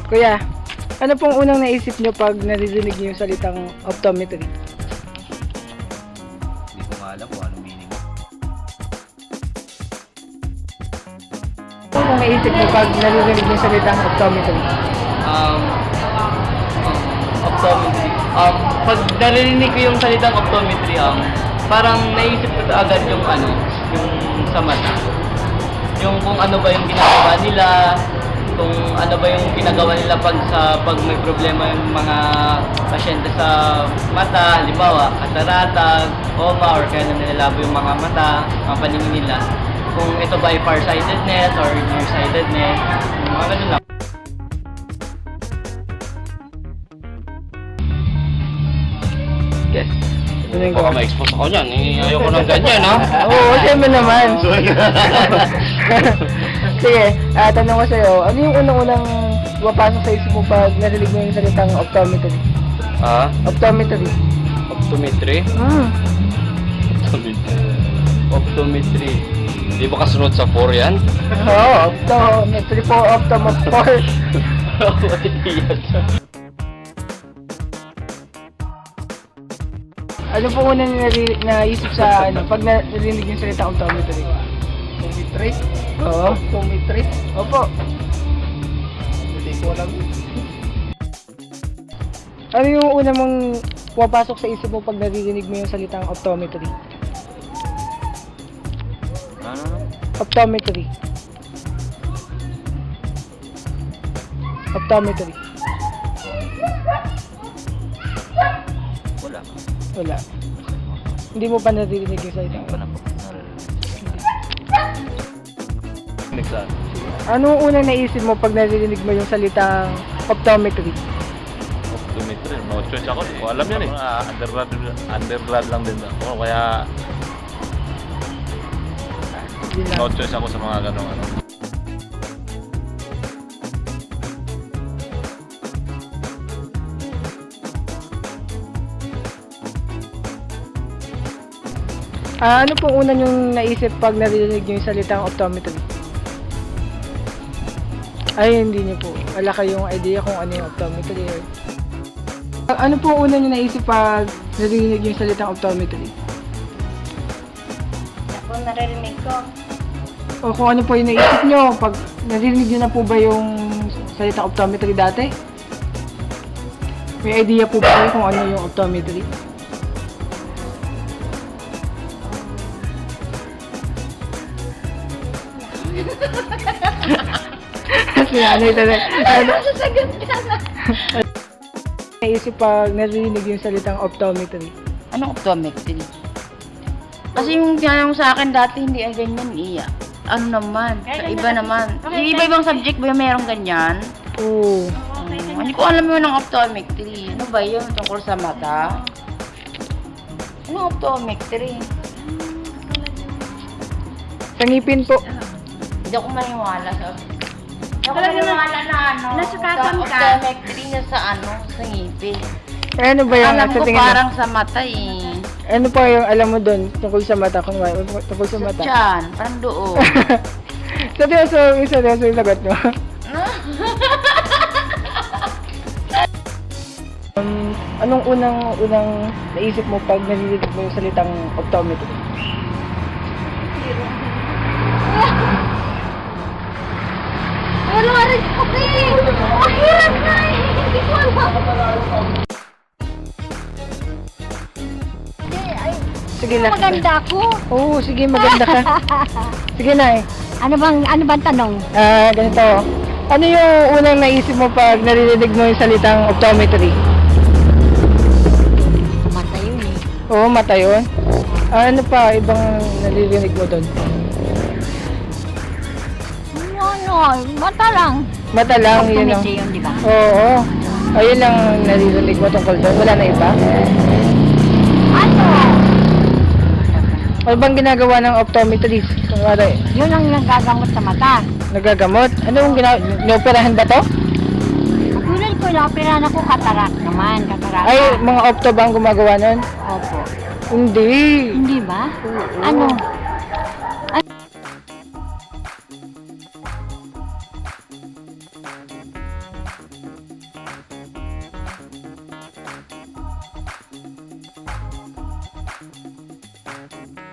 Kuya, ano pong unang naisip nyo pag naririnig nyo yung salitang optometry? Hindi ko nga alam kung anong meaning. Ano pong naisip nyo pag naririnig nyo yung salitang optometry? Optometry. Pag narinig ko yung salitang optometry, parang naisip ko agad yung yung sa mata. Yung kung ano ba yung ginagawa nila, kung ano ba yung pinagawa nila pag may problema yung mga pasyente sa mata, halimbawa, katarata, coma, or kaya na nilalabo yung mga mata, mga paningin nila. Kung ito ba ay farsightedness or nearsightedness, mga ganun lang. Yes. Ano yung Baka ma-expose ako dyan. Ayoko ng ganyan, ha? Oo, siyempre naman. Sige, tanong ko sa'yo, ano yung unang-unang pumapasok sa isip mo pag narinig mo yung salitang optometry? Ha? Optometry. Optometry? Optometry. Di ba kasunod sa 4 yan? Oo, optometry po, optometry. Ano po unang naisip sa pag narinig yung salitang optometry? Optometry? Oo. Optometry? Opo. Hindi ko alam. Ano yung una mong pumapasok sa isip mo pag naririnig mo yung salitang optometry? Ano? Optometry. Optometry. Wala. Wala. Hindi mo pa naririnig yung salitang Hindi pa na po. Nagsaan? Ano unang naisip mo pag naririnig mo yung salitang optometry? Optometry? No choice ako. Hindi ko alam yan, eh. Undergrad lang din ako. Kaya Hindi na. no choice ako sa mga ganong ano. Ano pong una yung naisip pag naririnig nyo yung salitang optometry? Ay, hindi nyo po. Wala kayong idea kung ano yung optometry. Ano po una nyo naisip pag naririnig nyo yung salitang optometry? Ako naririnig ko. O kung ano po yung naisip nyo pag naririnig nyo na po ba yung salitang optometry dati? May idea po ba kayo kung ano yung optometry? Sinanay talaga. Sasagot ka na. Naisip pag naririnig yung salitang optometry. Anong optometry? Kasi yung tinanong sa akin dati, hindi ang ganyan, iya. Ano naman? Sa iba naman. Yung iba-ibang subject ba yung merong ganyan? Oo. Hindi ko alam yun ng optometry. Ano ba yun? Tungkol sa mata? Anong optometry? Sa ngipin po. Hindi ako maniwala sa... Hindi ako maniwala na ano. Nasukatan sa ka. optometry na sa ano, sa ngipin. Ano ba yung Alam sa ko tingin mo? parang sa mata eh. Ano pa yung alam mo doon tungkol sa mata? Kung tungkol sa mata? Diyan, parang doon. Seryoso yung lagot mo. Anong unang naisip mo pag narinig mo yung salitang optometry? Wala rin ko eh! Ang hirap na eh! Hindi ko alam! Sige na. Maganda ako! Oo, sige, maganda ka. Sige na Ano bang tanong? ganito. Ano yung unang naisip mo pag narinig mo yung salitang optometry? Mata yun eh. Oo, mata yun. Ano pa ibang naririnig mo doon? Mata lang. Mata lang, yun lang. Optometry yun, di ba? Oo. Ayun lang naririnig mo tungkol doon. Wala na iba? Ano? Ano bang ginagawa ng optometrist? Kunwari, Yun ang nagagamot sa mata. nagagamot? Anong ginagawa? Nioperahan ba to? Tulad ko, na-operahan ako katarak naman. Katarak. Ay, mga opto ba ang gumagawa nun? Opo. Hindi. Hindi ba? Ano? Ano